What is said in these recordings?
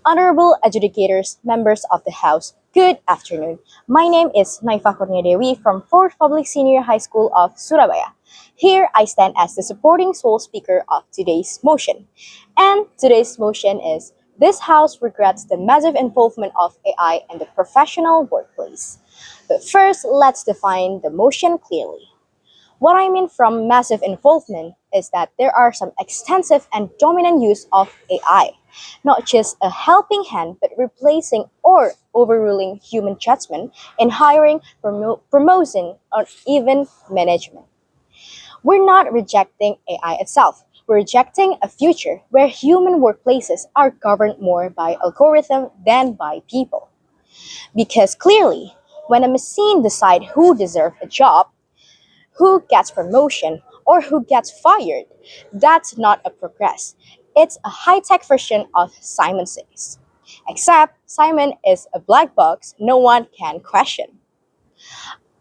Honorable adjudicators, members of the House, good afternoon. My name is Naifah Kurnia from 4th Public Senior High School of Surabaya. Here I stand as the supporting sole speaker of today's motion. And today's motion is, this House regrets the massive involvement of AI in the professional workplace. But first, let's define the motion clearly. What I mean from massive involvement is that there are some extensive and dominant use of AI, not just a helping hand, but replacing or overruling human judgment in hiring, promotion, or even management. We're not rejecting AI itself. We're rejecting a future where human workplaces are governed more by algorithm than by people. Because clearly, when a machine decides who deserves a job, who gets promotion, or who gets fired, that's not a progress. It's a high-tech version of Simon Says. Except Simon is a black box no one can question.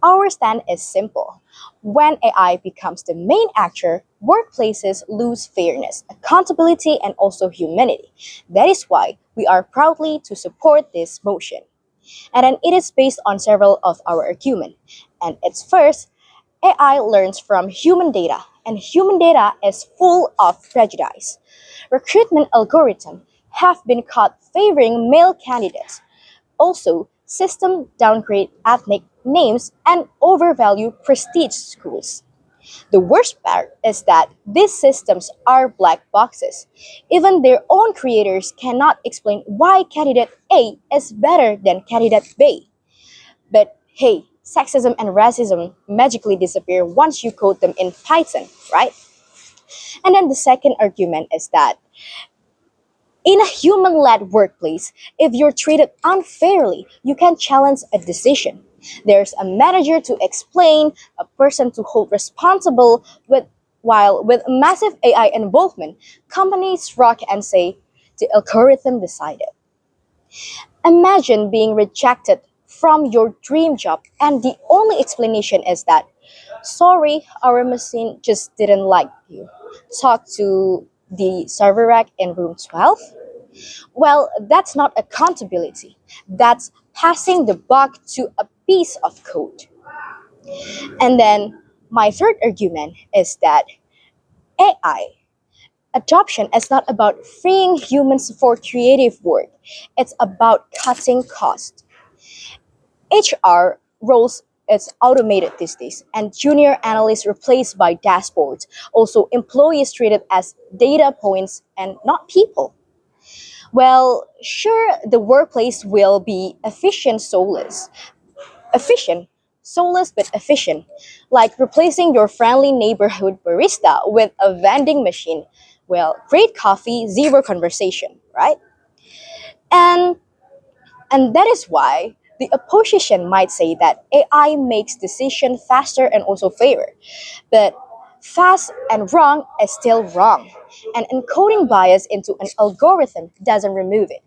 Our stand is simple. When AI becomes the main actor, workplaces lose fairness, accountability, and also humanity. That is why we are proudly to support this motion. And then it is based on several of our arguments. And it's first, AI learns from human data, and human data is full of prejudice. Recruitment algorithms have been caught favoring male candidates. Also, systems downgrade ethnic names and overvalue prestige schools. The worst part is that these systems are black boxes. Even their own creators cannot explain why candidate A is better than candidate B. But hey, sexism and racism magically disappear once you code them in Python, right? And then the second argument is that in a human led workplace, if you're treated unfairly, you can challenge a decision. There's a manager to explain, a person to hold responsible, while with massive AI involvement, companies rock and say, the algorithm decided. Imagine being rejected from your dream job, and the only explanation is that, sorry, our machine just didn't like you. Talk to the server rack in room 12? Well, that's not accountability. That's passing the buck to a piece of code. And then my third argument is that AI adoption is not about freeing humans for creative work. It's about cutting costs. HR roles is automated these days, and junior analysts replaced by dashboards. Also, employees treated as data points and not people. Well, sure, the workplace will be efficient, soulless but efficient, like replacing your friendly neighborhood barista with a vending machine. Well, great coffee, zero conversation, right? And And that is why the opposition might say that AI makes decision faster and also fairer. But fast and wrong is still wrong. And encoding bias into an algorithm doesn't remove it.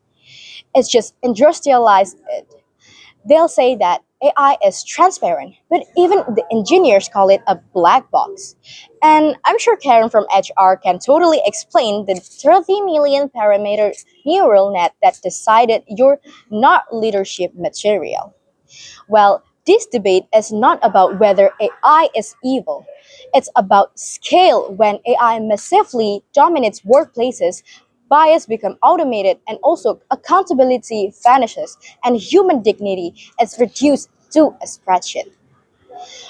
It's just industrialize it. They'll say that AI is transparent, but even the engineers call it a black box. And I'm sure Karen from HR can totally explain the 30 million parameter neural net that decided you're not leadership material. Well, this debate is not about whether AI is evil. It's about scale. When AI massively dominates workplaces, bias becomes automated and also accountability vanishes and human dignity is reduced to a spreadsheet.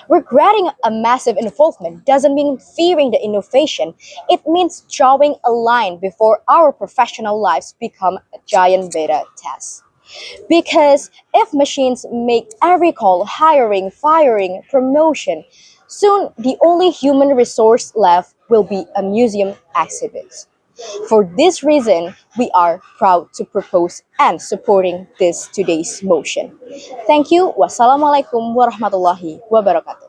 Regretting a massive involvement doesn't mean fearing the innovation. It means drawing a line before our professional lives become a giant beta test. Because if machines make every call, hiring, firing, promotion, soon the only human resource left will be a museum exhibit. For this reason, we are proud to propose and supporting this today's motion. Thank you. Wassalamualaikum warahmatullahi wabarakatuh.